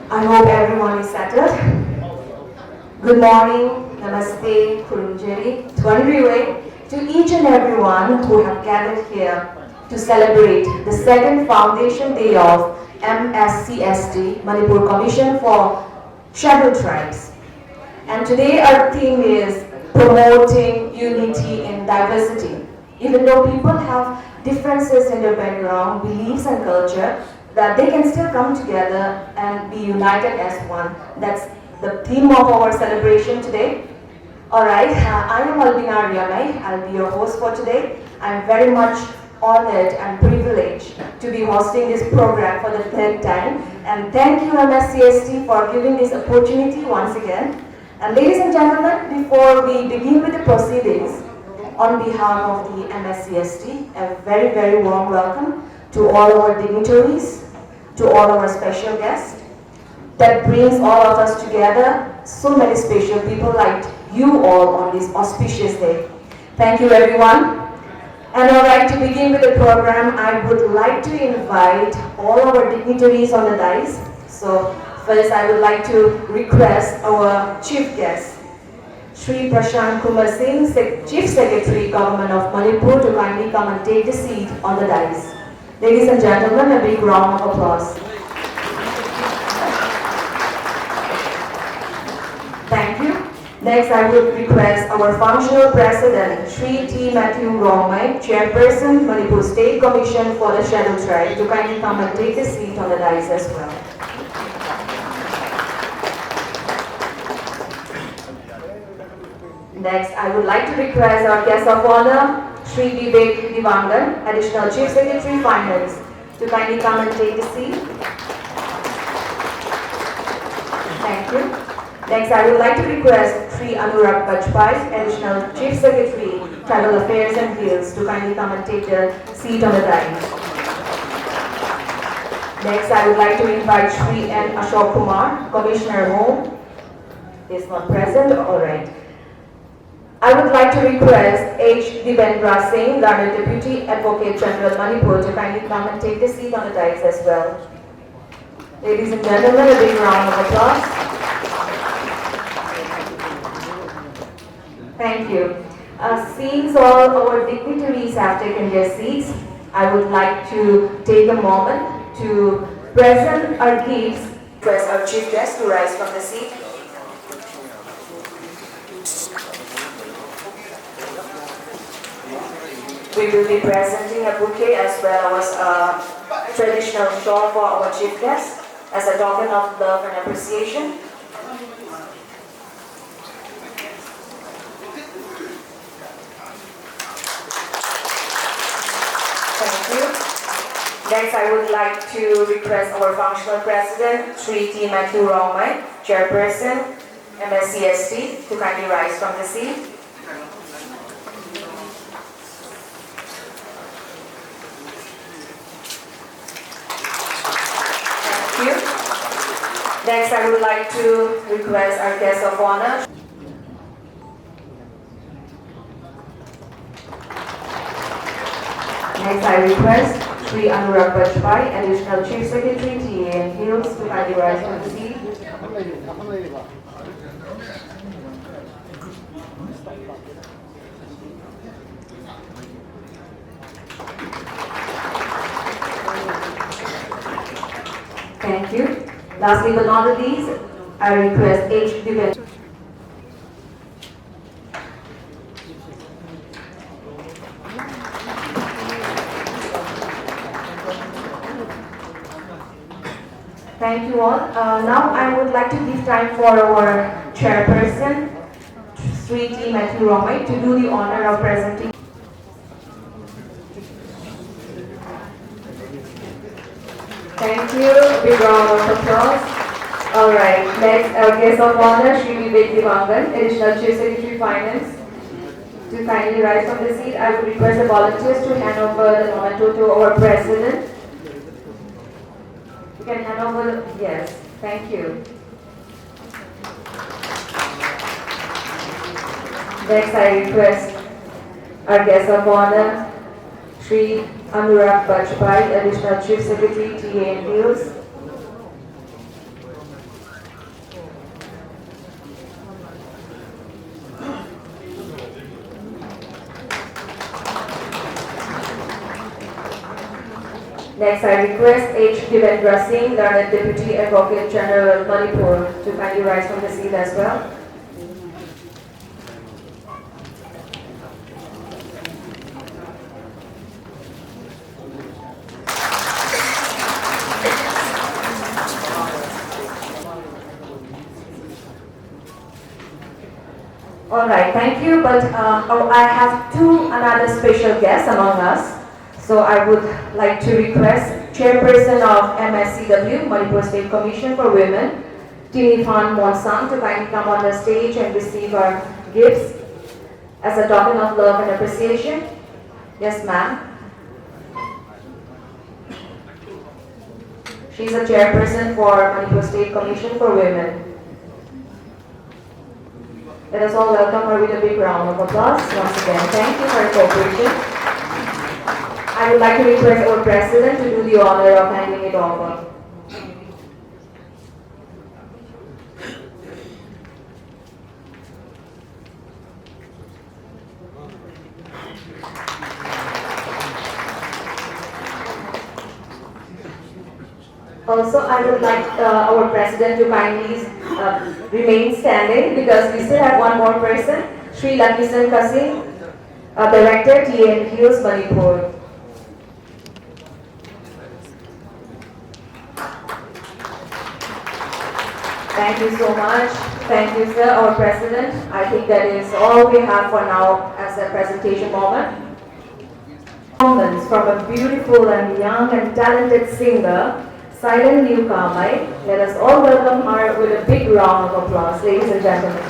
I hope everyone is settled. Good morning, namaste, kurunjeri, Twandriwe, to each and everyone who have gathered here to celebrate the second Foundation Day of MSCST, Manipur Commission for Scheduled Tribes. And today our theme is promoting unity in diversity. Even though people have differences in their background, beliefs and culture, that they can still come together and be united as one. That's the theme of our celebration today. Alright, I am Albina Riamai. I'll be your host for today. I'm very much honored and privileged to be hosting this program for the third time. And thank you MSCST for giving this opportunity once again. And ladies and gentlemen, before we begin with the proceedings, on behalf of the MSCST, a very, very warm welcome to all our dignitaries, to all our special guests that brings all of us together, so many special people like you all on this auspicious day. Thank you everyone. And alright, to begin with the program, I would like to invite all our dignitaries on the dais. So first I would like to request our chief guest, Shri Prashant Kumar Singh, Chief Secretary, Government of Manipur, to kindly come and take the seat on the dais. Ladies and gentlemen, a big round of applause. Thank you. Next, I would request our functional president, Shri T. Matthew Rongmai, Chairperson, Manipur State Commission for the Scheduled Tribe, to kindly come and take the seat on the dais as well. Next, I would like to request our guest of honor, Shri Vivek Divangan, Additional Chief Secretary Finance, to kindly come and take the seat. Thank you. Next, I would like to request Shri Anurag Bajpai, Additional Chief Secretary, Tribal Affairs and Fields, to kindly come and take the seat on the dais. Next, I would like to invite Shri N. Ashok Kumar, Commissioner Home, is not present, alright. I would like to request H. Divendra Singh, Governor Deputy Advocate General Manipur, to kindly come and take the seat on the dais as well. Ladies and gentlemen, a big round of applause. Thank you. Since all our dignitaries have taken their seats, I would like to take a moment to present our gifts. Request our chief guest to rise from the seat. We will be presenting a bouquet as well as a traditional shawl for our chief guest as a token of love and appreciation. Thank you. Next, I would like to request our functional president, Sri T. Matthew Romai, chairperson, MSCST, to kindly rise from the seat. Thank you. Next, I would like to request our guest of honor. Next, I request Sri Anurag Bajpai, Additional Chief Secretary, TA and Hills, to kindly rise from the seat. Thank you. Lastly but not the least, I request H. Dignitaries. Thank you all. Now I would like to give time for our chairperson, Sri T. Matthew Romai, to do the honor of presenting. Thank you. Big round of applause. Alright, next our guest of honor, Sri Vivek Divangan, Additional Chief Secretary Finance, to kindly rise from the seat. I would request the volunteers to hand over the memento to our president. You can hand over, yes, thank you. Next I request our guest of honor, Sri Anurag Bajpai, Additional Chief Secretary, TA and Hills. Next, I request H. Devendra Singh, Learned Deputy Advocate General, Manipur, to kindly rise from the seat as well. Alright, thank you, but I have another special guests among us. So I would like to request Chairperson of MSCW, Manipur State Commission for Women, Tinifan Monsang, to kindly come on the stage and receive our gifts as a token of love and appreciation. Yes, ma'am. She's a chairperson for Manipur State Commission for Women. Let us all welcome her with a big round of applause. Once again, thank you for your cooperation. I would like to request our president to do the honor of handing it over. Also, I would like our president to kindly remain standing because we still have one more person, Sri Lakisan Kasim, Director, TA and Hills, Manipur. Thank you so much. Thank you, sir, our president. I think that is all we have for now as a presentation moment. Performance from a beautiful and young and talented singer, Silent Newcomer. Let us all welcome her with a big round of applause, ladies and gentlemen.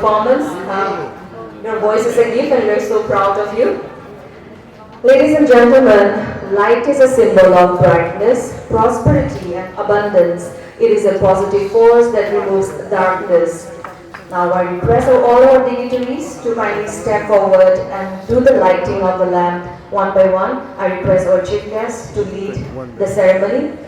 performance. Your voice is a gift and we're so proud of you. Ladies and gentlemen, light is a symbol of brightness, prosperity and abundance. It is a positive force that removes darkness. Now I request all our dignitaries to kindly step forward and do the lighting of the lamp one by one. I request our chief guest to lead the ceremony.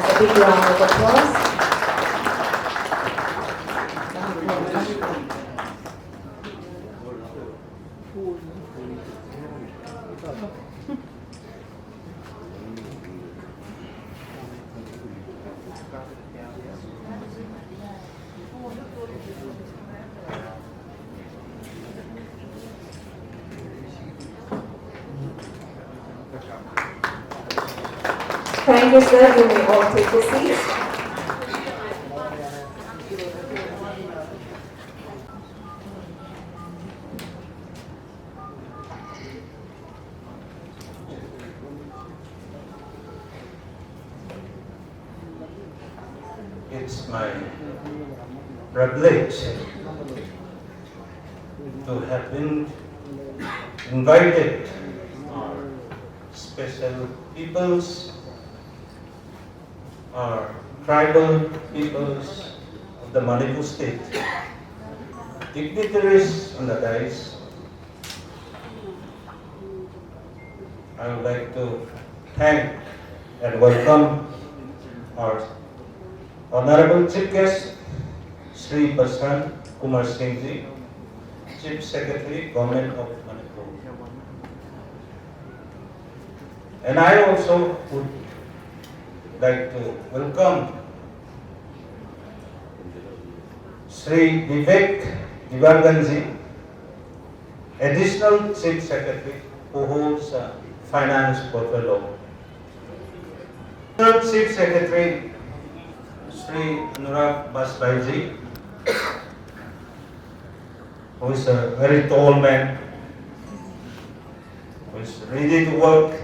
A big round of applause. Thank you, sir. You may all take your seats. It's my privilege to have been invited special peoples or tribal peoples of the Manipur state, dignitaries on the dais. I would like to thank and welcome our Honorable Chief Guest, Sri Basant Kumar Singh Ji, Chief Secretary, Government of Manipur. And I also would like to welcome Sri Vivek Divanganji, Additional Chief Secretary, who holds a finance portfolio. Third Chief Secretary, Sri Anurag Basbaiji, who is a very tall man, who is ready to work,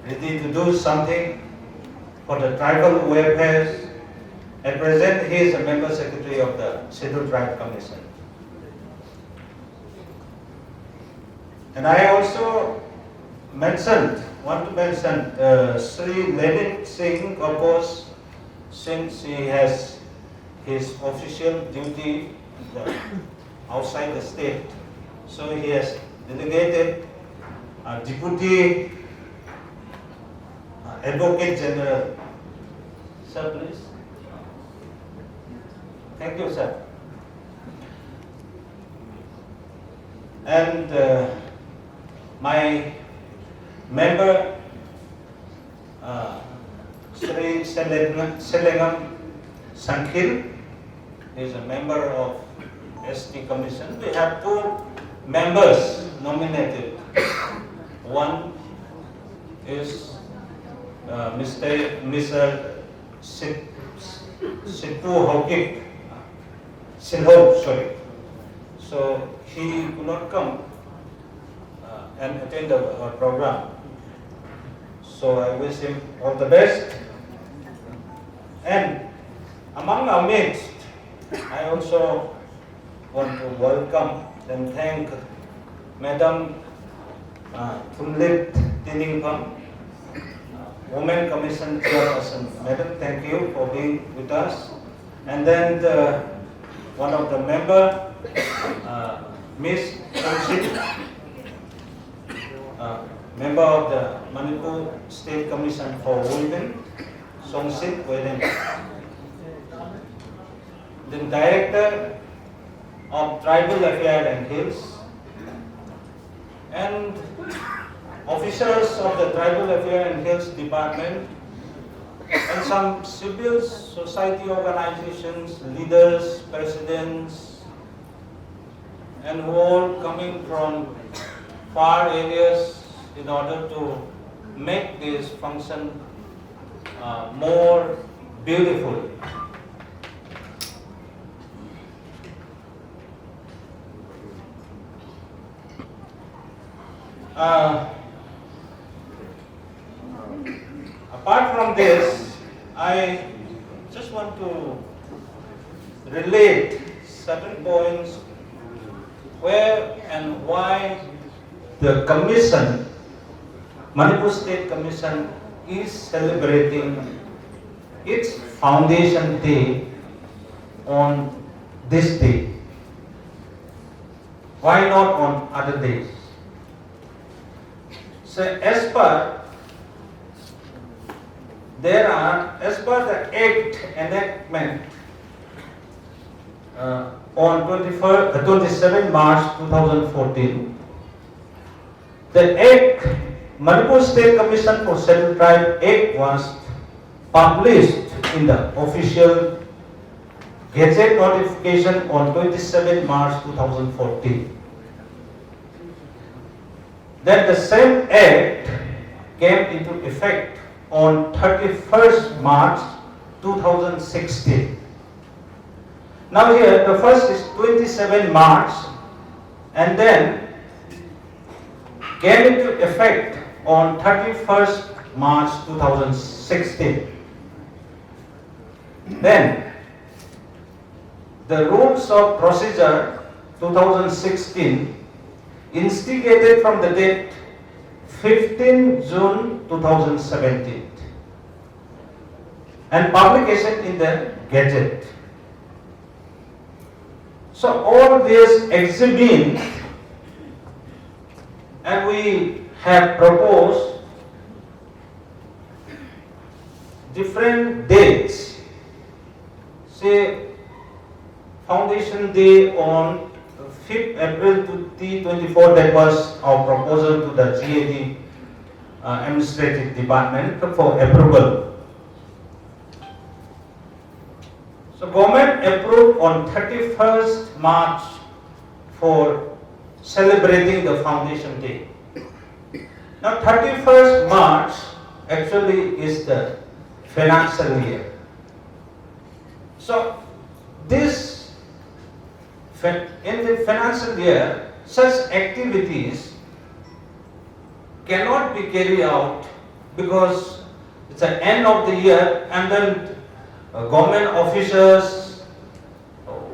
ready to do something for the tribal welfare. At present, he is a member secretary of the Scheduled Tribe Commission. And I also want to mention Sri Lenin Singh, of course, since he has his official duty outside the state. So he has delegated Deputy Advocate General. Sir, please. Thank you, sir. And my member, Sri Selengam Sankhil, is a member of ST Commission. We have two members nominated. One is Mr. Sipu Hokip, Sinho, sorry. So he could not come and attend our program. So I wish him all the best. And among our midst, I also want to welcome and thank Madam Thumlit Tiningpam, Women Commission Chairperson. Madam, thank you for being with us. And then one of the member, Miss Songsit, member of the Manipur State Commission for Women, Songsit Weden. The Director of Tribal Affairs and Hills, and officers of the Tribal Affairs and Hills Department, and some civil society organizations, leaders, presidents, and who all coming from far areas in order to make this function more beautiful. Apart from this, I just want to relate certain points where and why the Commission, Manipur State Commission, is celebrating its foundation day on this day. Why not on other days? So as per the Act enactment on 27 March 2014, the Act, Manipur State Commission for Scheduled Tribe Act was published in the official Gazette notification on 27 March 2014. Then the same Act came into effect on 31st March 2016. Now here the first is 27 March and then came into effect on 31st March 2016. Then the Rules of Procedure 2016 instigated from the date 15 June 2017 and publication in the Gazette. So all this exhibit, and we have proposed different dates. Say Foundation Day on 5th April 2024, that was our proposal to the GAD Administrative Department for approval. So government approved on 31st March for celebrating the Foundation Day. Now 31st March actually is the financial year. So this in the financial year, such activities cannot be carried out because it's the end of the year and then government officers,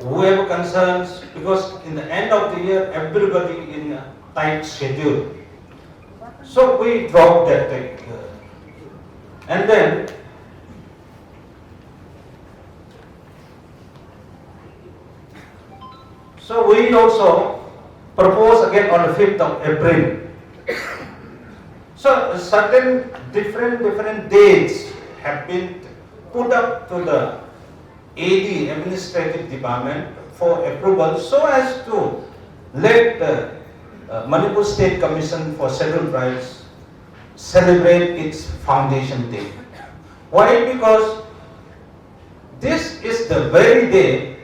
whoever concerns, because in the end of the year everybody in a tight schedule. So we dropped that and then so we also propose again on the 5th of April. So certain different dates have been put up to the AD Administrative Department for approval so as to let the Manipur State Commission for Scheduled Tribes celebrate its Foundation Day. Why? Because this is the very day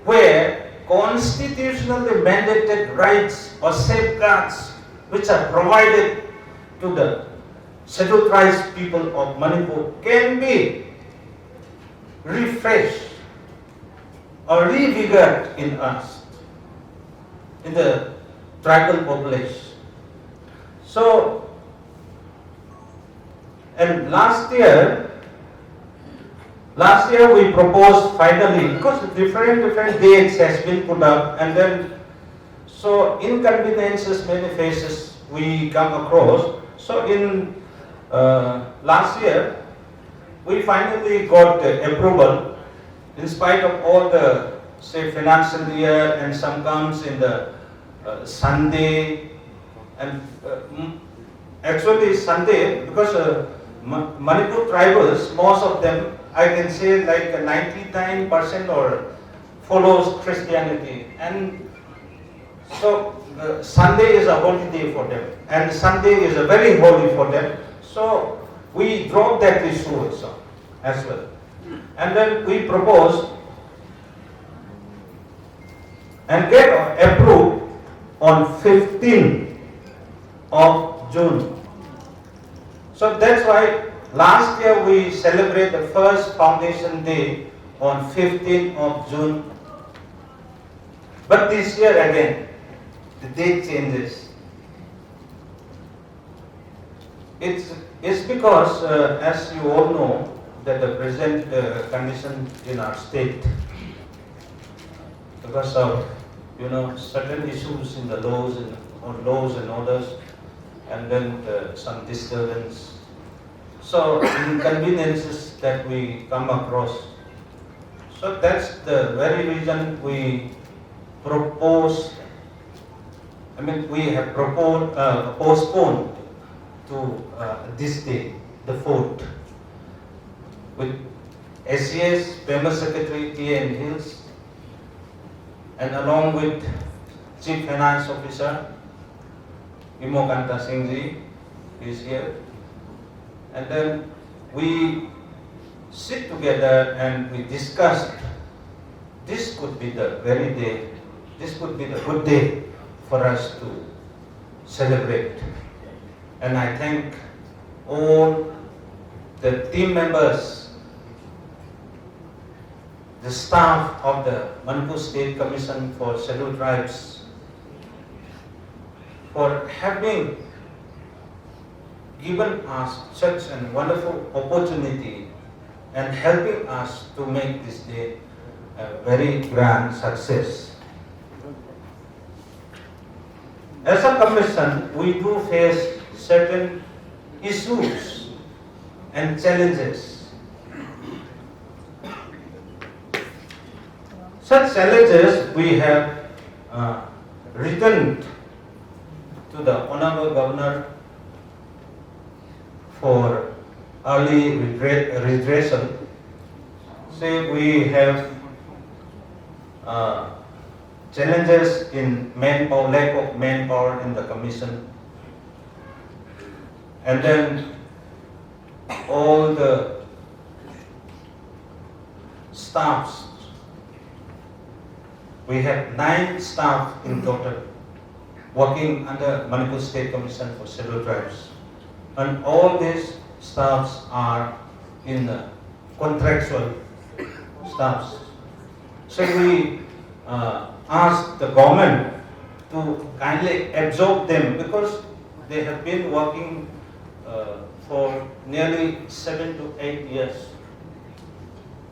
where constitutionally mandated rights or safeguards which are provided to the scheduled tribes people of Manipur can be refreshed or revigorated in us, in the tribal population. So, and last year we proposed finally, because different dates has been put up, and then so inconveniences, many phases we come across. So in last year we finally got the approval in spite of all the say financial year, and some comes in the Sunday, and actually Sunday, because Manipur tribals, most of them, I can say like 99% or follows Christianity, and so Sunday is a holy day for them, and Sunday is a very holy for them. So we dropped that issue also as well, and then we proposed and get approved on 15th of June. So that's why last year we celebrated the first Foundation Day on 15th of June. But this year again, the date changes. It's because, as you all know, that the present condition in our state, because of certain issues in the laws and orders, and then some disturbance. So inconveniences that we come across. So that's the very reason we have postponed to this day, the 4th, with SCS Famous Secretary T.N. Hills, and along with Chief Finance Officer Imokanta Singh Ji is here, and then we sit together and we discussed this could be the very day, this could be the good day for us to celebrate. And I thank all the team members, the staff of the Manipur State Commission for Scheduled Tribes, for having given us such a wonderful opportunity and helping us to make this day a very grand success. As a commission, we do face certain issues and challenges. Such challenges we have written to the Honorable Governor for early redressal. Say we have challenges in manpower, lack of manpower in the commission, and then all the staffs. We have 9 staff in total working under Manipur State Commission for Scheduled Tribes, and all these staffs are in the contractual staffs. So we ask the government to kindly absorb them, because they have been working for nearly 7 to 8 years,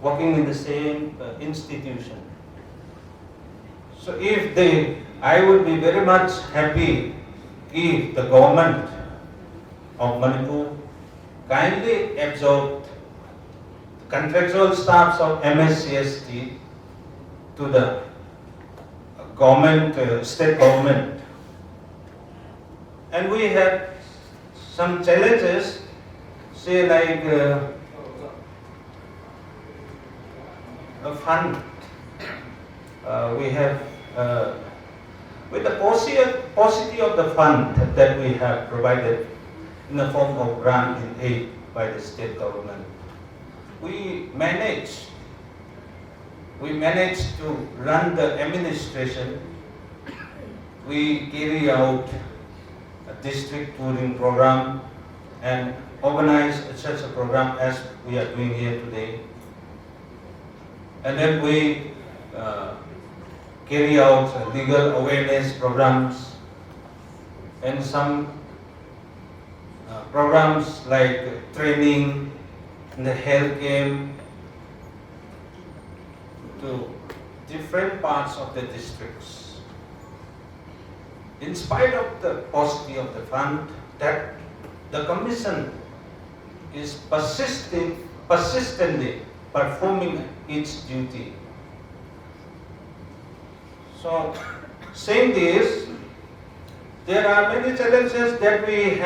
working in the same institution. So I would be very much happy if the government of Manipur kindly absorbed the contractual staffs of MSCST to the government, state government. And we have some challenges, say like a fund. We have, with the paucity of the fund that we have provided in the form of grant and aid by the state government, we managed to run the administration. We carry out a district touring program and organize such a program as we are doing here today. And then we carry out legal awareness programs and some programs like training in the health game to different parts of the districts. In spite of the paucity of the fund, that the commission is persistently performing its duty. So, saying this, there are many challenges that we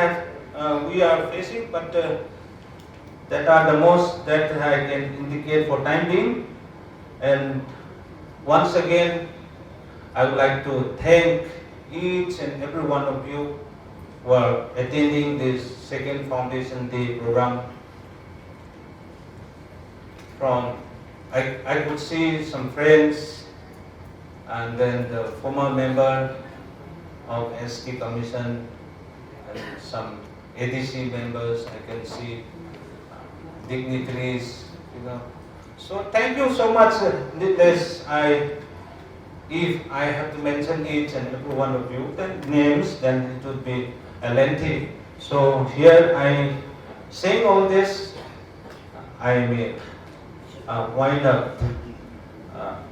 are facing, but that are the most that I can indicate for time being. And once again, I would like to thank each and every one of you who are attending this second Foundation Day program. I could see some friends, and then the former member of ST Commission and some ADC members I can see, dignitaries, So thank you so much. If I have to mention each and every one of you, then names, then it would be lengthy. So here I saying all this, I may wind up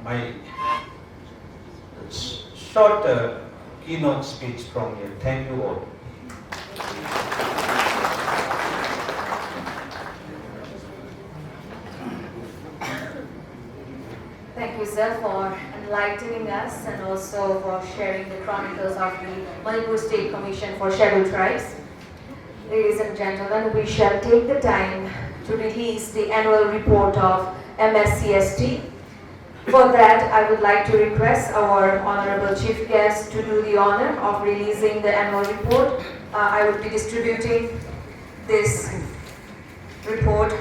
my short keynote speech from here. Thank you all. Thank you, sir, for enlightening us and also for sharing the chronicles of the Manipur State Commission for Scheduled Tribes. Ladies and gentlemen, we shall take the time to release the annual report of MSCST. For that, I would like to request our honorable chief guest to do the honor of releasing the annual report. I would be distributing this report.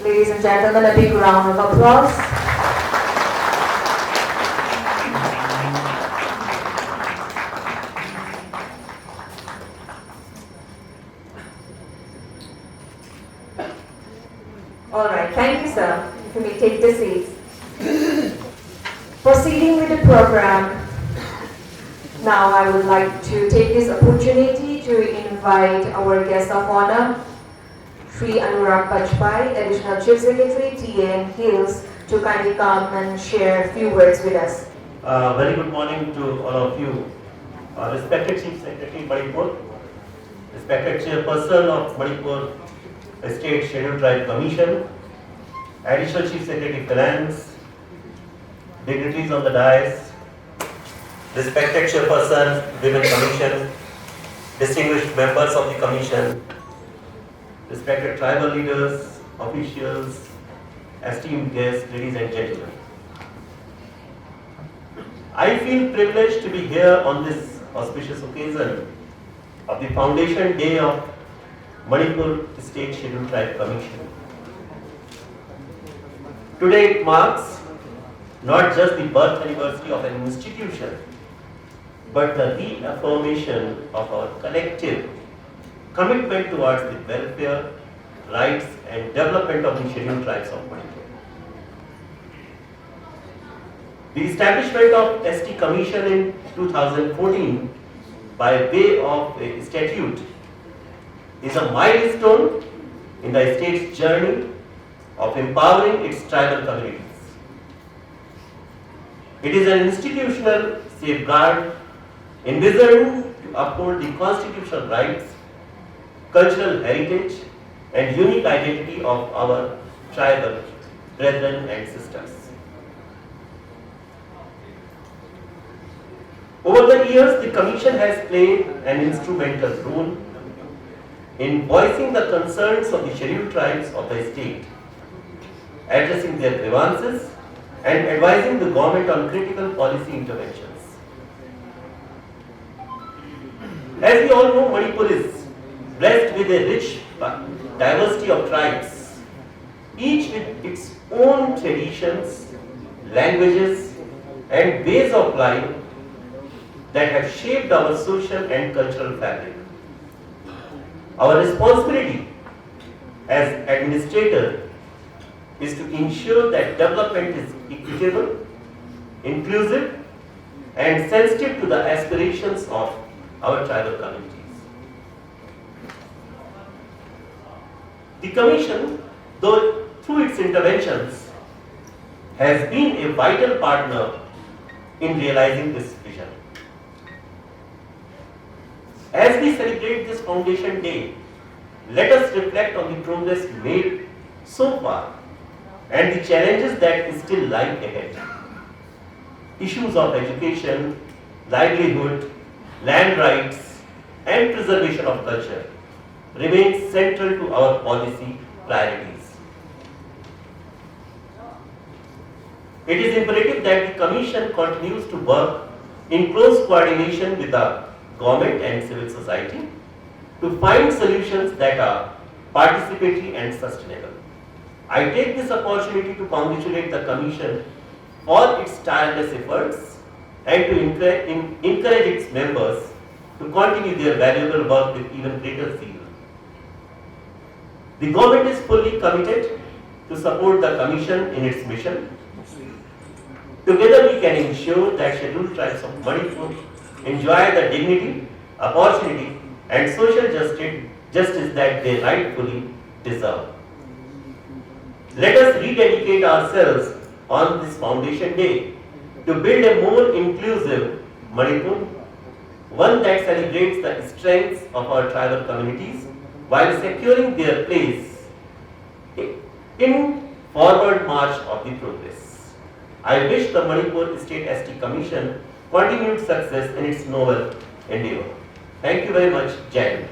Ladies and gentlemen, a big round of applause. All right, thank you, sir. You may take the seats. Proceeding with the program, now I would like to take this opportunity to invite our guest of honor, Sri Anurag Bajpai, Additional Chief Secretary, TAN Hills, to kindly come and share a few words with us. Very good morning to all of you. Respected Chief Secretary Manipur, respected Chairperson of Manipur State Scheduled Tribe Commission, Additional Chief Secretary Finance, dignitaries on the dais, respected Chairperson Women Commission, distinguished members of the Commission, respected tribal leaders, officials, esteemed guests, ladies and gentlemen. I feel privileged to be here on this auspicious occasion of the Foundation Day of Manipur State Scheduled Tribe Commission. Today it marks not just the birth anniversary of an institution, but the reaffirmation of our collective commitment towards the welfare, rights and development of the scheduled tribes of Manipur. The establishment of ST Commission in 2014 by way of a statute is a milestone in the state's journey of empowering its tribal communities. It is an institutional safeguard envisioned to uphold the constitutional rights, cultural heritage and unique identity of our tribal brethren and sisters. Over the years, the Commission has played an instrumental role in voicing the concerns of the scheduled tribes of the state, addressing their grievances and advising the government on critical policy interventions. As we all know, Manipur is blessed with a rich diversity of tribes, each with its own traditions, languages and ways of life that have shaped our social and cultural fabric. Our responsibility as administrator is to ensure that development is equitable, inclusive and sensitive to the aspirations of our tribal communities. The Commission, though through its interventions, has been a vital partner in realizing this vision. As we celebrate this Foundation Day, let us reflect on the progress made so far and the challenges that still lie ahead. Issues of education, livelihood, land rights and preservation of culture remain central to our policy priorities. It is imperative that the Commission continues to work in close coordination with the government and civil society to find solutions that are participatory and sustainable. I take this opportunity to congratulate the Commission for its tireless efforts and to encourage its members to continue their valuable work with even greater zeal. The government is fully committed to support the Commission in its mission. Together we can ensure that scheduled tribes of Manipur enjoy the dignity, opportunity and social justice that they rightfully deserve. Let us rededicate ourselves on this Foundation Day to build a more inclusive Manipur, one that celebrates the strengths of our tribal communities while securing their place in forward march of the progress. I wish the Manipur State ST Commission continued success in its noble endeavor. Thank you very much, Jai Hind.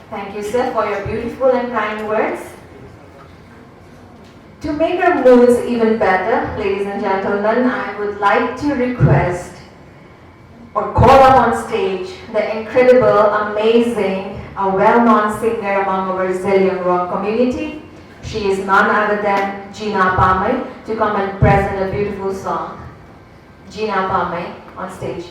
Thank you, sir, for your beautiful and kind words. To make our moods even better, ladies and gentlemen, I would like to request or call up on stage the incredible, amazing, a well-known singer among our Brazilian rock community. She is none other than Gina Pamay to come and present a beautiful song. Gina Pamay on stage.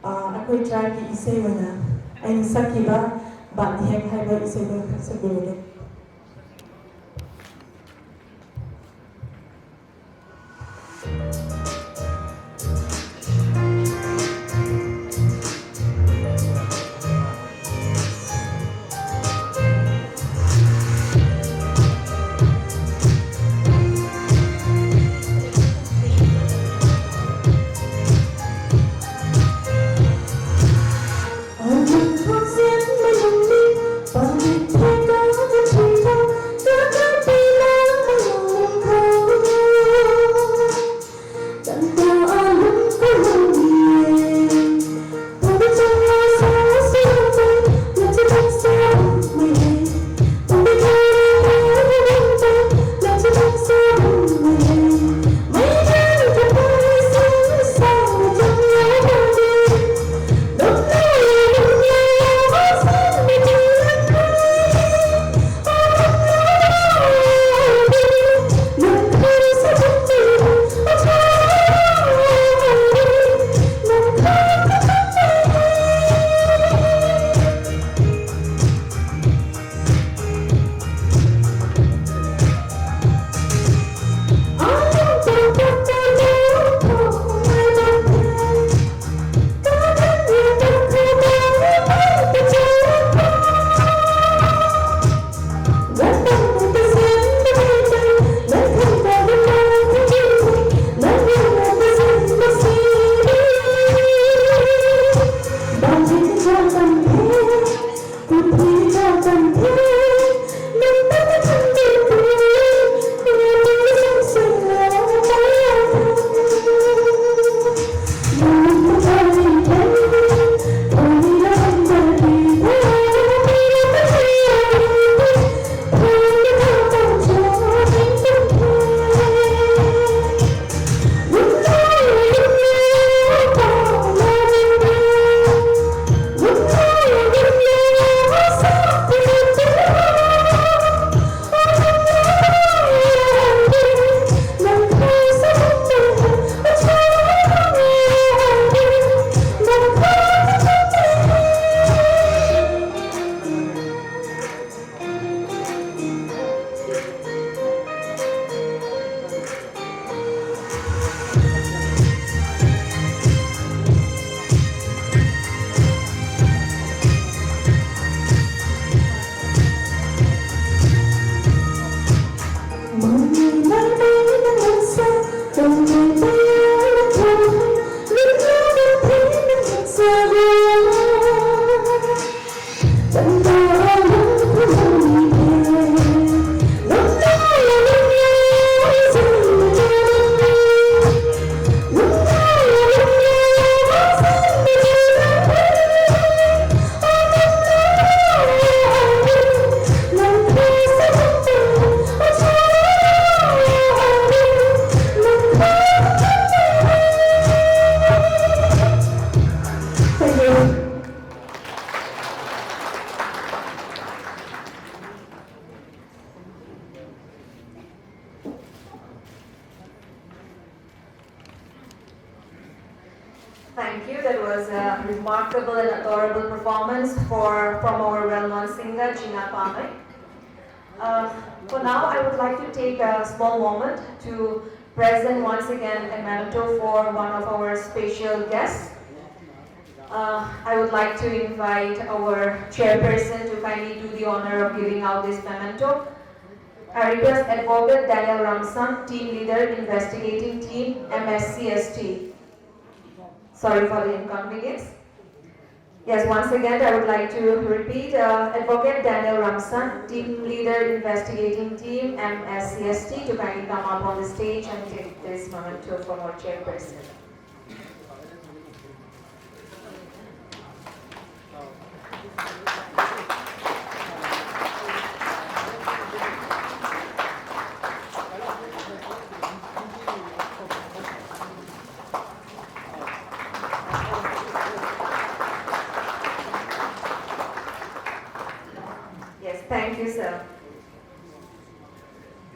Aku try ki isay wana. Ay sakiba ba dihek haiba isay ba sa gulog. Hãy subscribe cho kênh Ghiền Mì Gõ để không bỏ lỡ Thank you. That was a remarkable and adorable performance from our well-known singer, Gina Pame. For now, I would like to take a small moment to present once again a memento for one of our special guests. I would like to invite our chairperson to kindly do the honor of giving out this memento. I request Advocate Daniel Ramsan, Team Leader, Investigating Team, MSCST. Sorry for the inconvenience. Yes, once again, I would like to repeat, Advocate Daniel Ramsan, Team Leader, Investigating Team, MSCST, to kindly come up on the stage and take this memento from our chairperson. Thank you, sir.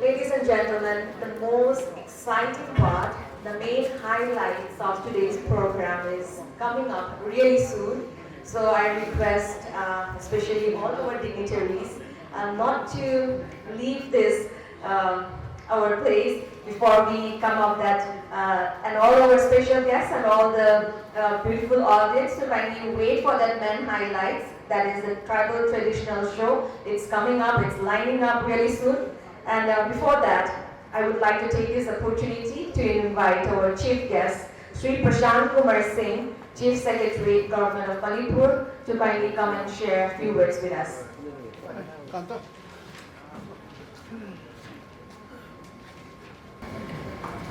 Ladies and gentlemen, the most exciting part, the main highlights of today's program is coming up really soon. So I request, especially all our dignitaries, not to leave this our place before we come up that, and all our special guests and all the beautiful audience to kindly wait for that main highlights. That is the tribal traditional show. It's coming up, it's lining up really soon. And before that, I would like to take this opportunity to invite our chief guest, Sri Prashant Kumar Singh, Chief Secretary, Government of Manipur, to kindly come and share a few words with us.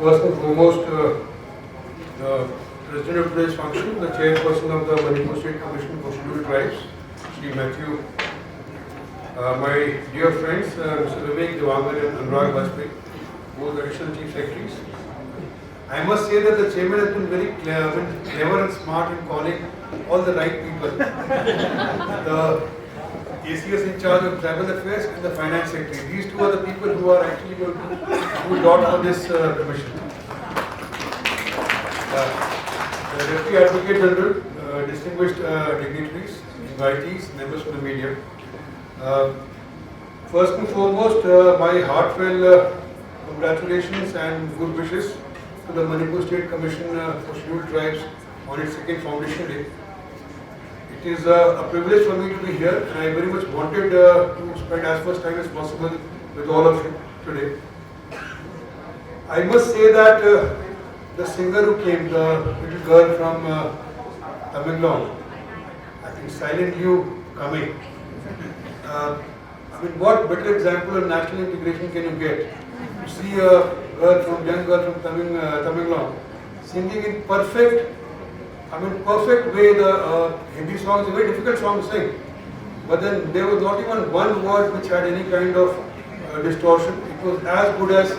First and foremost, the President of today's function, the Chairperson of the Manipur State Commission for Scheduled Tribes, Sri Matthew, my dear friends, Mr. Vivek Devangan and Anurag Vajpayee, both additional Chief Secretaries. I must say that the Chairman has been very clever and smart in calling all the right people. The ACS in charge of Tribal Affairs and the Finance Secretary. These two are the people who are actually going to do a lot for this commission. The Deputy Advocate General, distinguished dignitaries, invitees, members of the media. First and foremost, my heartfelt congratulations and good wishes to the Manipur State Commission for Scheduled Tribes on its second Foundation Day. It is a privilege for me to be here, and I very much wanted to spend as much time as possible with all of you today. I must say that the singer who came, the little girl from Tamil Nadu, I think Silent You coming. I mean, what better example of national integration can you get? To see a young girl from Tamil Nadu singing in perfect way. The Hindi song is a very difficult song to sing, but then there was not even one word which had any kind of distortion. It was as good as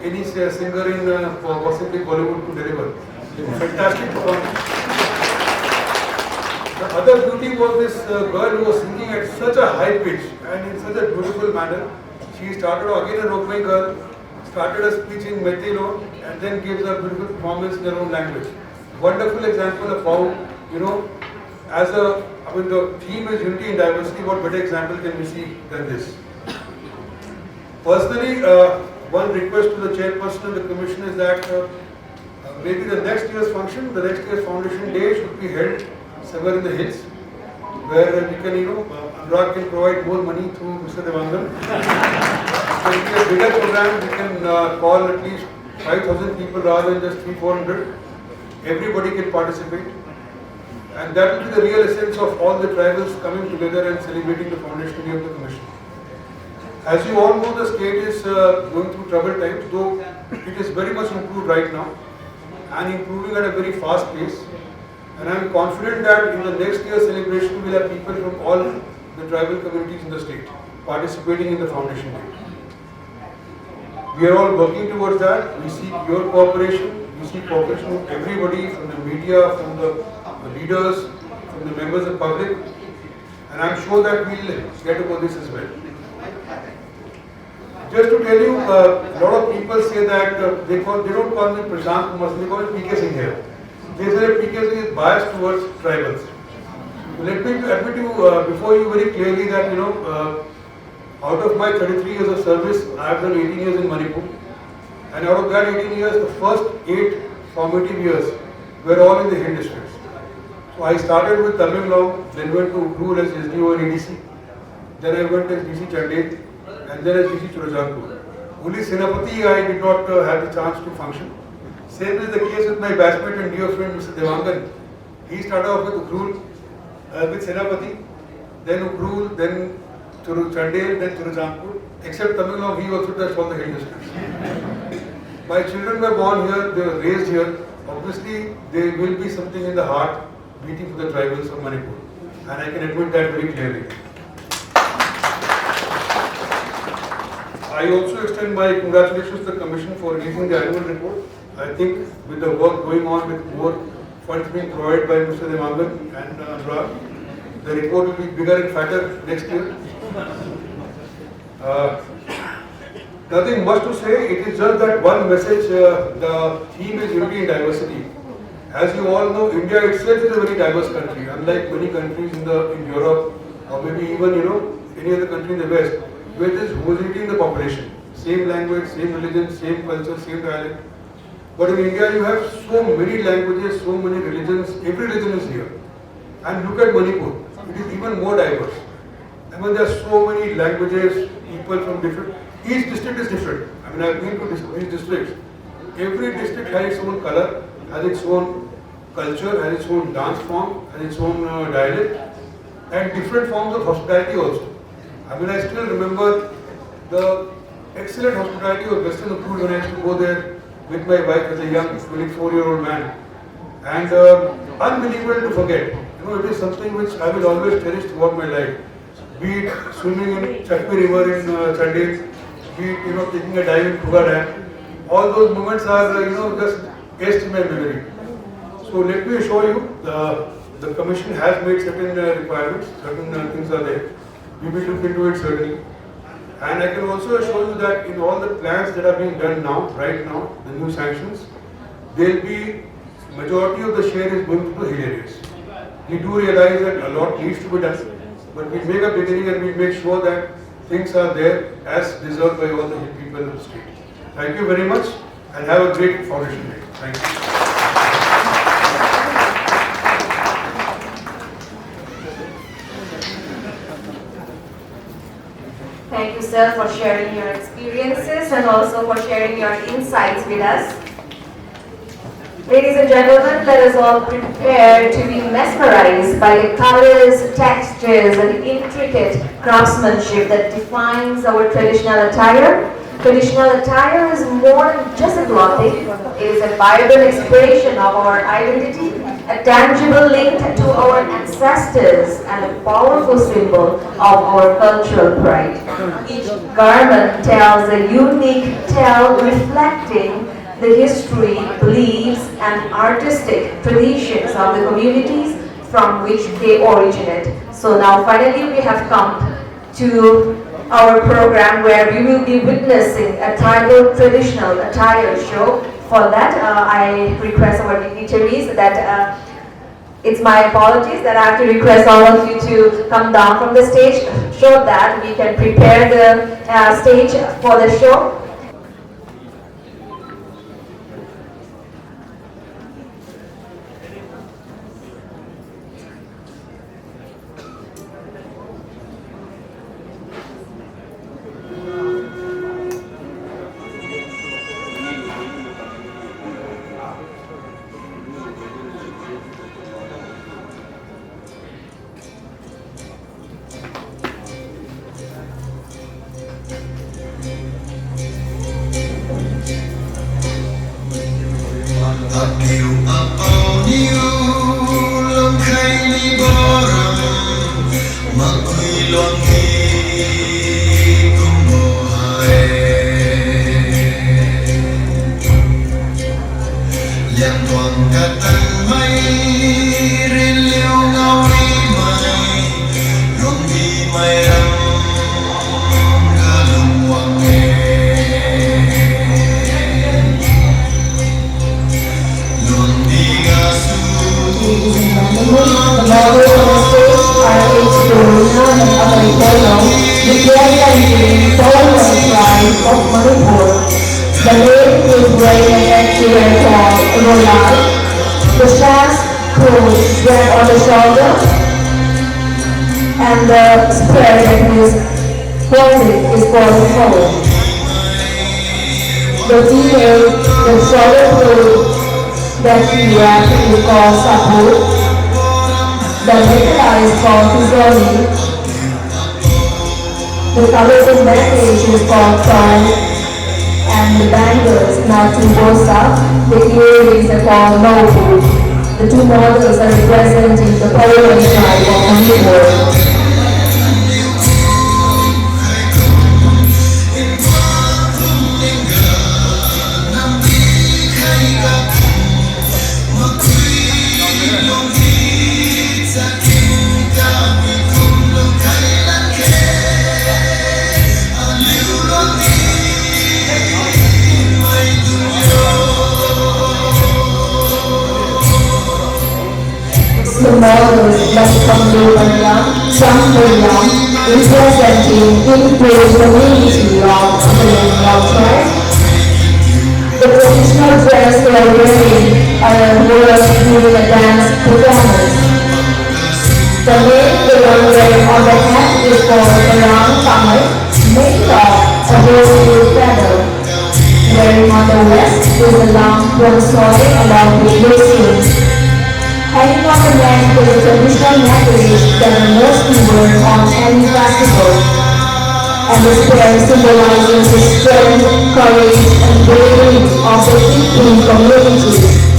any singer in possibly Bollywood could deliver. Fantastic performance. The other beauty was this girl who was singing at such a high pitch and in such a beautiful manner. She started again a Rokmai girl, started a speech in Maithili and then gives a beautiful performance in her own language. Wonderful example of how, the theme is unity in diversity. What better example can we see than this? Personally, one request to the chairperson of the commission is that maybe the next year's function, the next year's foundation day should be held somewhere in the hills, where we can, Anurag can provide more money through Mr. Devangan. It can be a bigger program. We can call at least 5,000 people rather than just 300-400. Everybody can participate, and that will be the real essence of all the tribals coming together and celebrating the foundation day of the commission. As you all know, the state is going through troubled times, though it is very much improved right now and improving at a very fast pace. And I am confident that in the next year's celebration, we will have people from all the tribal communities in the state participating in the foundation day. We are all working towards that. We seek your cooperation. We seek cooperation from everybody, from the media, from the leaders, from the members of the public. And I am sure that we will get over this as well. Just to tell you, a lot of people say that they don't call me Prashant Kumar, they call me PK Singh here. PKC is biased towards tribals. Let me admit you before you very clearly that out of my 33 years of service, I have done 18 years in Manipur, and out of that 18 years, the first 8 formative years were all in the hill districts. So I started with Tamil, then went to Ukrul as SDO and ADC, then I went as DC Chandel, and then as DC Churajanpur. Only Senapati I did not have the chance to function. Same is the case with my batchmate and dear friend Mr. Devangan. He started off with Ukrul, with Senapati, then Ukrul, then Chandel, then Churajanpur. Except Tamil, he also touched all the hill districts. My children were born here, they were raised here. Obviously, there will be something in the heart beating for the tribals of Manipur, and I can admit that very clearly. I also extend my congratulations to the Commission for releasing the annual report. I think with the work going on, with more funds being provided by Mr. Devangan and Anurag, the report will be bigger and fatter next year. Nothing much to say, it is just that one message, the theme is unity and diversity. As you all know, India itself is a very diverse country, unlike many countries in Europe or maybe even any other country in the West, where there is homogeneity in the population. Same language, same religion, same culture, same dialect. But in India you have so many languages, so many religions, every religion is here. And look at Manipur, it is even more diverse. I mean, there are so many languages, people from different, each district is different. I mean, I have been to these districts. Every district has its own color, has its own culture, has its own dance form, has its own dialect, and different forms of hospitality also. I mean, I still remember the excellent hospitality of Western Ukrul when I used to go there with my wife as a young 24-year-old man. And unbelievable to forget. It is something which I will always cherish throughout my life. Be it swimming in Chakmi River in Chandel, be it taking a dive in Kuga Dam. All those moments are just etched in my memory. So let me assure you, the Commission has made certain requirements, certain things are there. We will look into it certainly. And I can also assure you that in all the plans that are being done now, right now, the new sanctions, there will be majority of the share is going to the hill areas. We do realize that a lot needs to be done, but we make a beginning and we make sure that things are there as deserved by all the hill people of the state. Thank you very much and have a great Foundation Day. Thank you. Thank you, sir, for sharing your experiences and also for sharing your insights with us. Ladies and gentlemen, let us all prepare to be mesmerized by the colors, textures, and intricate craftsmanship that defines our traditional attire. Traditional attire is more than just a clothing. It is a vibrant expression of our identity, a tangible link to our ancestors, and a powerful symbol of our cultural pride. Each garment tells a unique tale reflecting the history, beliefs, and artistic traditions of the communities from which they originate. So now finally we have come to our program where we will be witnessing a tribal traditional attire show. For that, I request our dignitaries that it's my apologies that I have to request all of you to come down from the stage so that we can prepare the stage for the show. The lady is wearing a headgear called royal. The shawls clothes wrap on the shoulder, and the square that is holding is called hole. The female, the shoulder clothes that she wraps is called sapu. The necklace is called kuzoni. The colorful necklace is called thorn, and the bangles not to bosa. The earrings are called nobu. The two models are representing the Korean tribe of Manipur. The models like Panglubayam, Sangbayam, representing include the community of the Manipur tribe. The traditional dress they are wearing are worn during a dance performance. The name they are wearing on the hat is called the round tamar, made of a rose feather. Wearing on the west is a long bronze along with blue. Hanging on the neck is a traditional necklace that are mostly worn on any festival, and this pair symbolizes the strength, courage, and bravery of the Philippine community.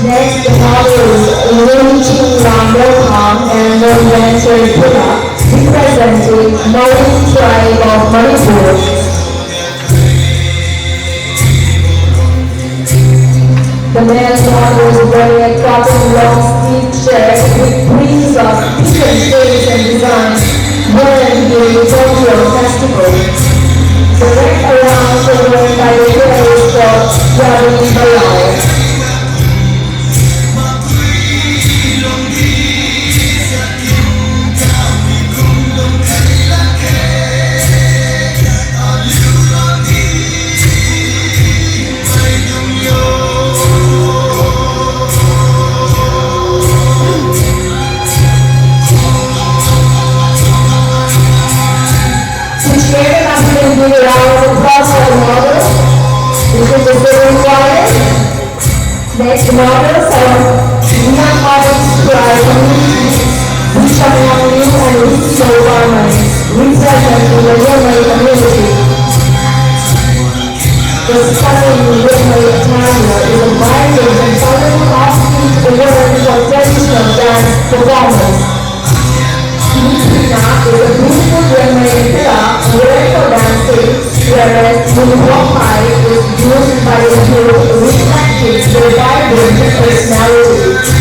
Next, the models Lin Ram and Venture Pura, representing Maori tribe of Manipur. The male model is wearing a cotton long sleeve shirt with prints of different shapes and designs worn during the Tokyo festival. The red around is worn by the players called Yari Bayai. Next models are Dignitaries, which are young and rich governments, representing the Yemeni community. The stunning Yemeni attire is a vibrant and colorful outfit worn for traditional dance performance. Filipina is a beautiful Yemeni villa worn for dancing, whereas Manipur is used by the youth reflecting their vibrant personality.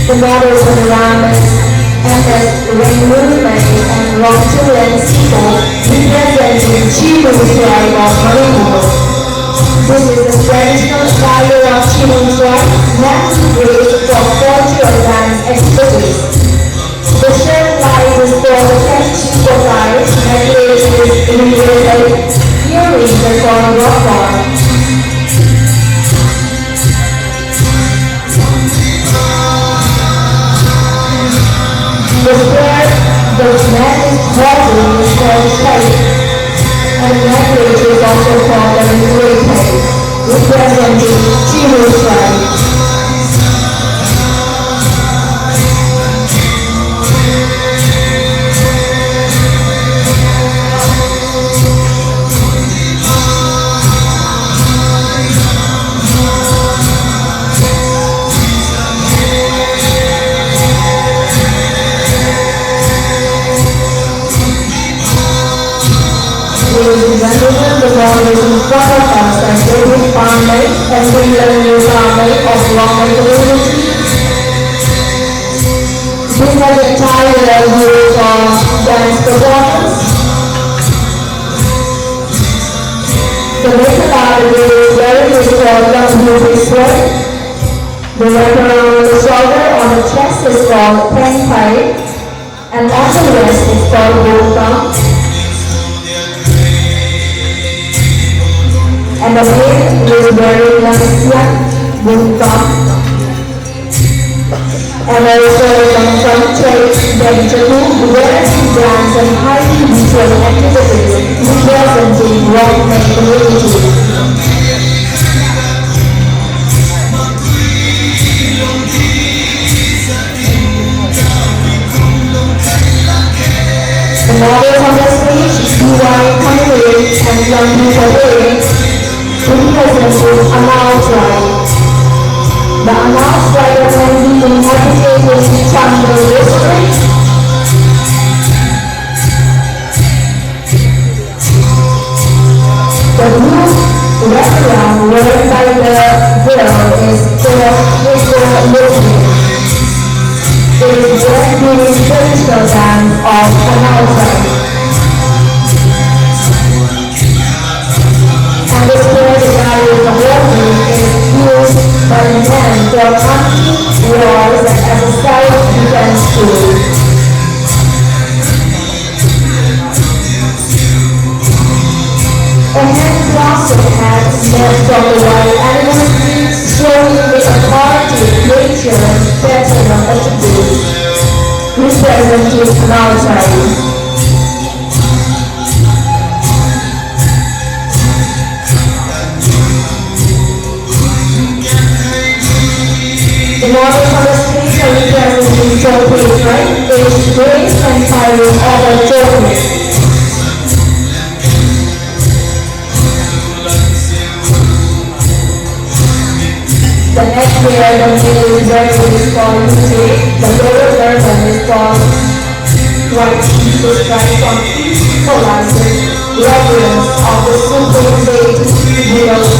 The models of the Ramas, MS Rainmurmai and Rongchulan Siko, representing Chimu tribe of Manipur. This is the traditional attire of Chimu tribe, naturally graced for cultural dance activities. The shirt lies is called Chico tie, necklace is individual, earrings are called rock. The square, the neck is called shape, and the necklace is also called a ringlet, representing Chimu tribe. Ladies and gentlemen, the one is in front of us and David Farmer and William Farmer of Longer Community. This has a entire group of dance performance. The makeup artist is wearing his beauty sweat. The wrapper around the shoulder on the chest is called pen pipe, and on the wrist is called bolt. And the maid is wearing a silk boot. And also from church Dignitaries, where he dance and highly visual activities representing Roman community. The models on the stage, UI Conway and young people wearing, representing a mouse ride. The announced rider can be inhabited in Chandler district. The blue wraparound worn by the girl is called Muslim. It is worn during traditional dance of Anausa. And the square design of walking is used by men for hunting wars as a self-defense tool. A hand closet has made from the wild animals, showing the authority, nature, and personal attributes, representing Anausa. The models on the stage are representing Japanese, right? Aged grace and firing over Japanese. The neck hair the male is wearing is called Mute. The lower version is called white pieces right on each symbolizes reverence of the supreme deity,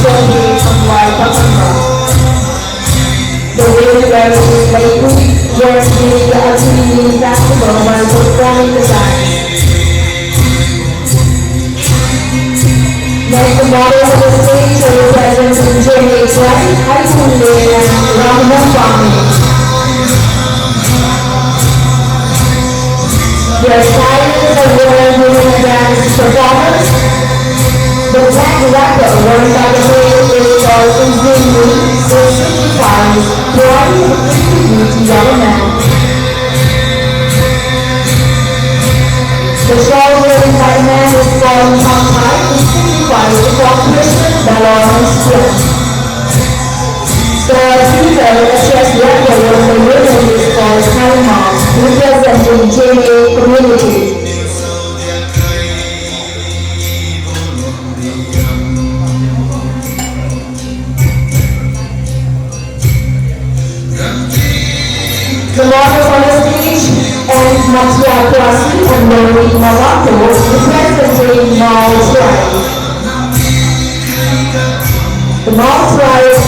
Sohei and Waipakanga. The way wearing is Manipur, where during the Ultimate Festival while performing the dance. Next, the models on the stage are representing Dignitaries, Haikunle and Ramon Farming. Their styles are worn during the dance performance. The black wrapper worn by the male is called Uzumi, which signifies providing tribute to young men. The shawl wearing by the man is called Kampai, which signifies the cooperation, valor, and strength. The female chest wrapper wearing by women is called Kalma, representing JA community. The models on the stage and Matia Kwasi and Lori Malato representing Mao's Ride. The Mao's Ride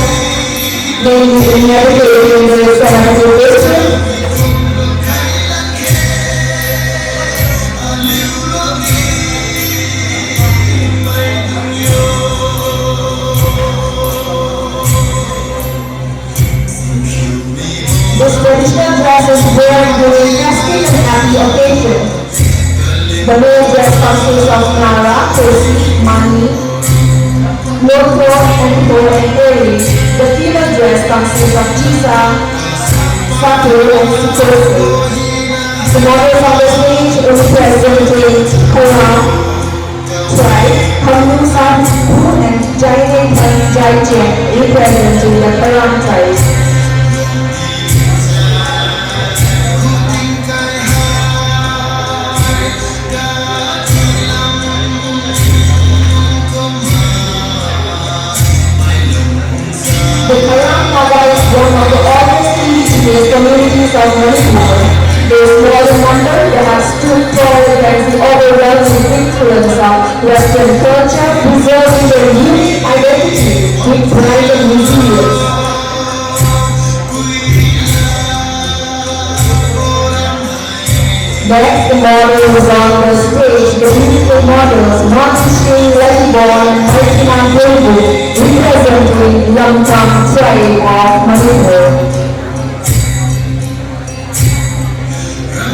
being navigated in the Ceremonial district. This traditional dress is worn during festive and happy occasions. The male dress consists of Nara, Kosi, Mani, Loko, Anko, and Eri. The female dress consists of Chisa, Sato, and Sikosi. The models on the stage representing Kora, Tribe, Kamusa, and Jaine and Jaichen representing the Karan tribe. The Karan Naga is one of the oldest indigenous communities of Manipur. They are small in number, they have stood tall against the overwhelming influence of Western culture, preserving their unique identity with pride and resilience. Next, the model was on the stage. The beautiful models, Monty Lady-born and Martina Bulbu, representing Lamtang tribe of Manipur.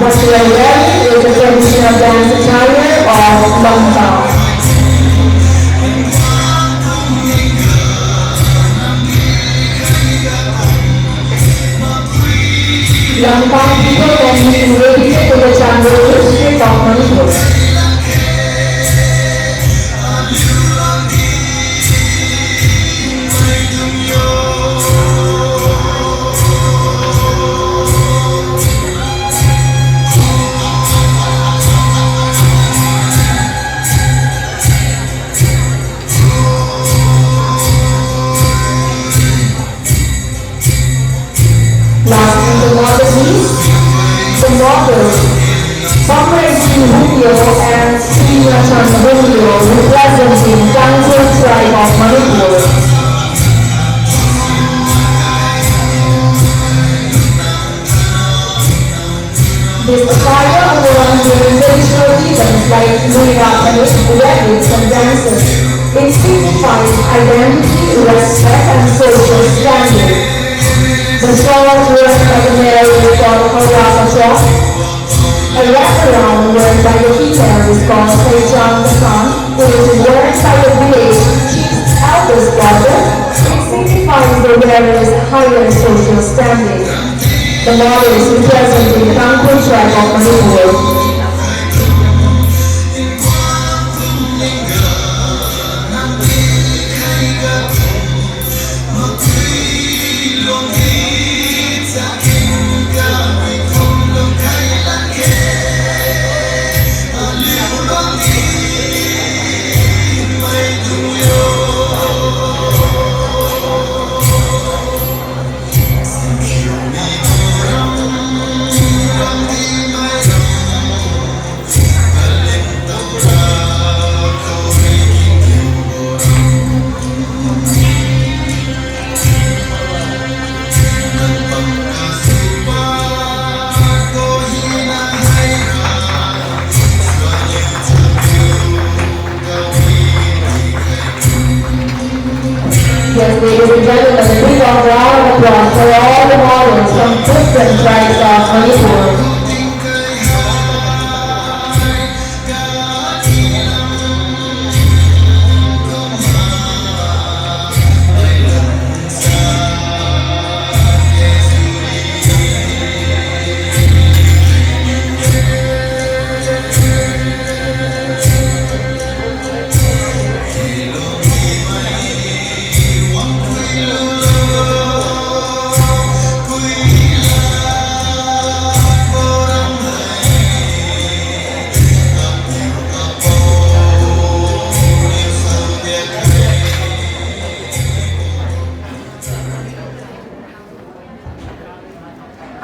What we are wearing is the traditional dance attire of Lamtang. Lamtang people can be related to the jungle district of Manipur. Lastly, the models, Paparazzi Rubio and Srinivachan Rubio, representing Gansu tribe of Manipur. This attire worn during traditional events like Nirapani, weddings and dances. It signifies identity, respect and social standing. The shawls worn by the male is called Hawasa shawl. A wraparound worn by the female is called Saichang Kasan, which is worn by the village chief's eldest daughter. It signifies the wearer's higher social standing. The model is representing the Kangkun tribe of Manipur. Yes, ladies and gentlemen, a big round of applause for all the models from different tribes of Manipur.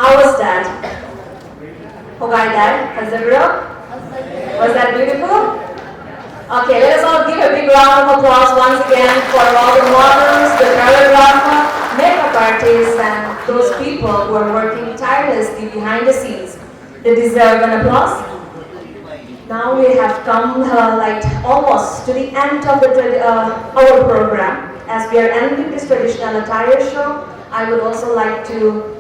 How was that? Who got that? Hazagro? Was that beautiful? Okay, let us all give a big round of applause once again for all the models, the choreographer, makeup artists, and those people who are working tirelessly behind the scenes. They deserve an applause. Now we have come almost to the end of our program. As we are ending this traditional attire show, I would also like to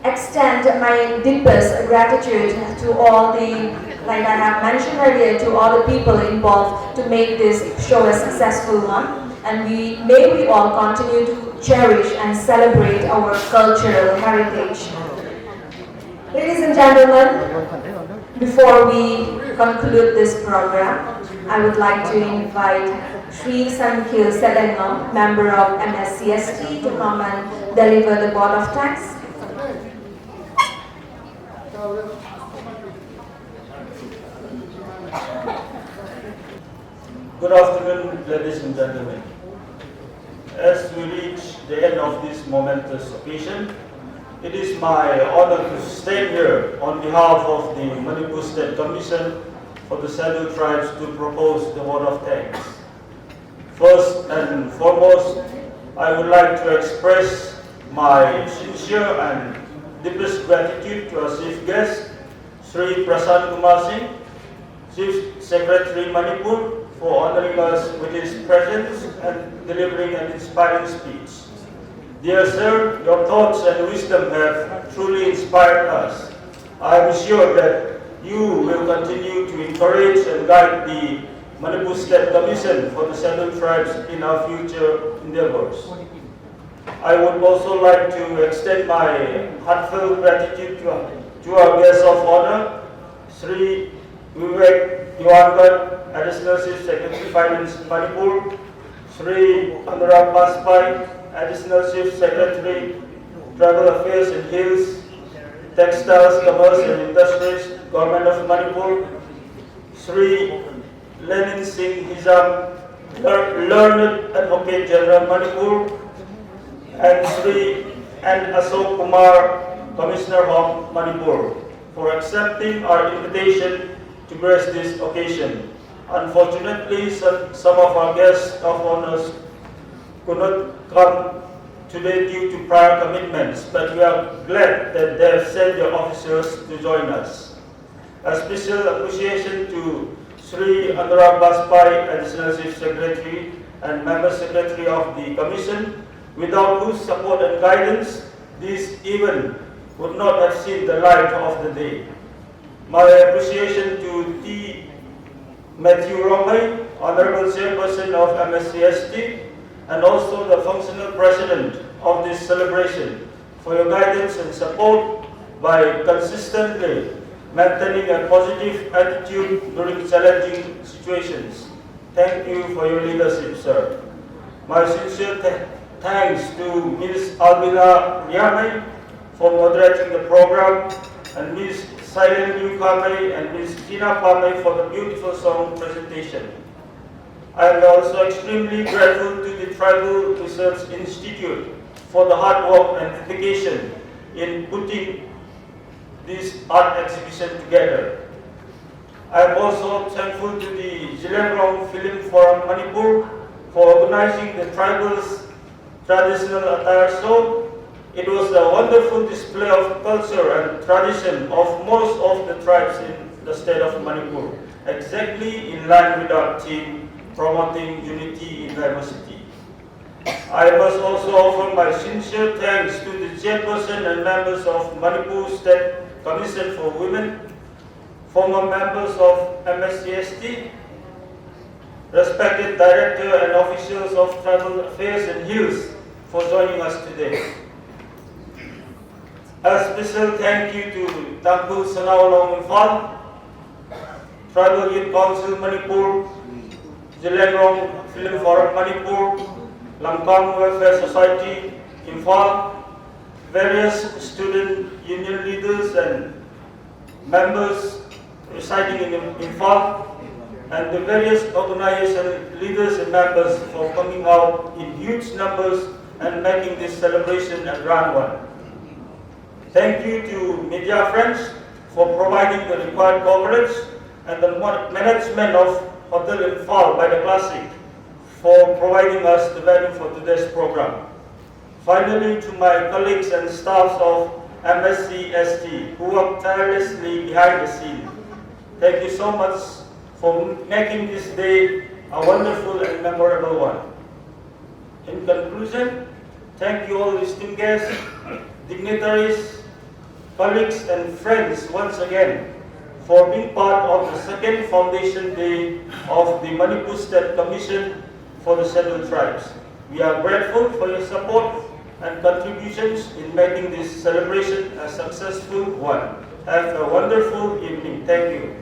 extend my deepest gratitude to all the, like I have mentioned earlier, to all the people involved to make this show a successful one. And may we all continue to cherish and celebrate our cultural heritage. Ladies and gentlemen, before we conclude this program, I would like to invite Sri Sankil Sedengam, member of MSCST, to come and deliver the vote of thanks. Good afternoon, ladies and gentlemen. As we reach the end of this momentous occasion, It is my honor to stand here on behalf of the Manipur State Commission for the Scheduled Tribes to propose the vote of thanks. First and foremost, I would like to express my sincere and deepest gratitude to our chief guest, Sri Prasanth Kumar Singh, Chief Secretary Manipur, for honoring us with his presence and delivering an inspiring speech. Dear sir, your thoughts and wisdom have truly inspired us. I am sure that you will continue to encourage and guide the Manipur State Commission for the Scheduled Tribes in our future endeavors. I would also like to extend my heartfelt gratitude to our guest of honor, Sri Vivek Yuankar, Additional Chief Secretary Finance Manipur, Sri Anurag Paspai, Additional Chief Secretary Tribal Affairs and Hills, Textiles, Commerce and Industries, Government of Manipur, Sri Lenin Singh Hizam, Learned Advocate General Manipur, and Sri N. Ashok Kumar, Commissioner of Manipur, for accepting our invitation to grace this occasion. Unfortunately, some of our guests of honors could not come today due to prior commitments, but we are glad that they have sent their officers to join us. A special appreciation to Sri Anurag Baspai, Additional Chief Secretary and Member Secretary of the Commission, without whose support and guidance, this event would not have seen the light of the day. My appreciation to T. Matthew Romay, Honorable Chairperson of MSCST, and also the functional president of this celebration, for your guidance and support by consistently maintaining a positive attitude during challenging situations. Thank you for your leadership, sir. My sincere thanks to Ms. Albina Riamay for moderating the program, and Ms. Silent Newcomey and Ms. Tina Pamay for the beautiful song presentation. I am also extremely grateful to the Tribal Research Institute for the hard work and dedication in putting this art exhibition together. I am also thankful to the Zilangron Film Forum Manipur for organizing the tribal's traditional attire show. It was a wonderful display of culture and tradition of most of the tribes in the state of Manipur, exactly in line with our theme, promoting unity in diversity. I must also offer my sincere thanks to the chairperson and members of Manipur State Commission for Women, former members of MSCST, respected director and officials of Tribal Affairs and Hills for joining us today. A special thank you to Tangkul Sanawalong Imphal, Tribal Youth Council Manipur, Zilangron Film Forum Manipur, Lamkang Welfare Society Imphal, various student union leaders and members residing in Imphal, and the various organization leaders and members for coming out in huge numbers and making this celebration a grand one. Thank you to media friends for providing the required coverage, and the management of Hotel Imphal by the Classic for providing us the venue for today's program. Finally, to my colleagues and staffs of MSCST who work tirelessly behind the scene, thank you so much for making this day a wonderful and memorable one. In conclusion, thank you all esteemed guests, dignitaries, colleagues and friends once again for being part of the second foundation day of the Manipur State Commission for the Scheduled Tribes. We are grateful for your support and contributions in making this celebration a successful one. Have a wonderful evening. Thank you.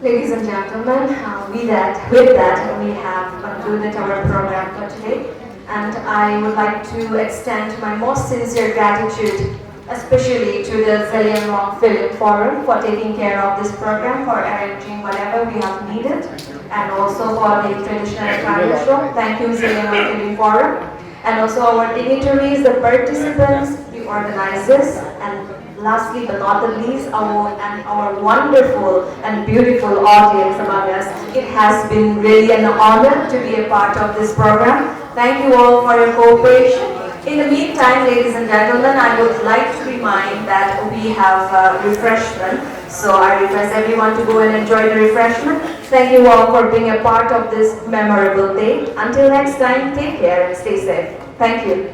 Ladies and gentlemen, with that, we have concluded our program for today. And I would like to extend my most sincere gratitude, especially to the Zilangron Film Forum for taking care of this program, for arranging whatever we have needed. and also for the traditional attire show. Thank you, Ceremonial Film Forum. And also our dignitaries, the participants, the organizers, and lastly but not the least, our wonderful and beautiful audience among us. It has been really an honor to be a part of this program. Thank you all for your cooperation. In the meantime, ladies and gentlemen, I would like to remind that we have refreshment. So I request everyone to go and enjoy the refreshment. Thank you all for being a part of this memorable day. Until next time, take care and stay safe. Thank you.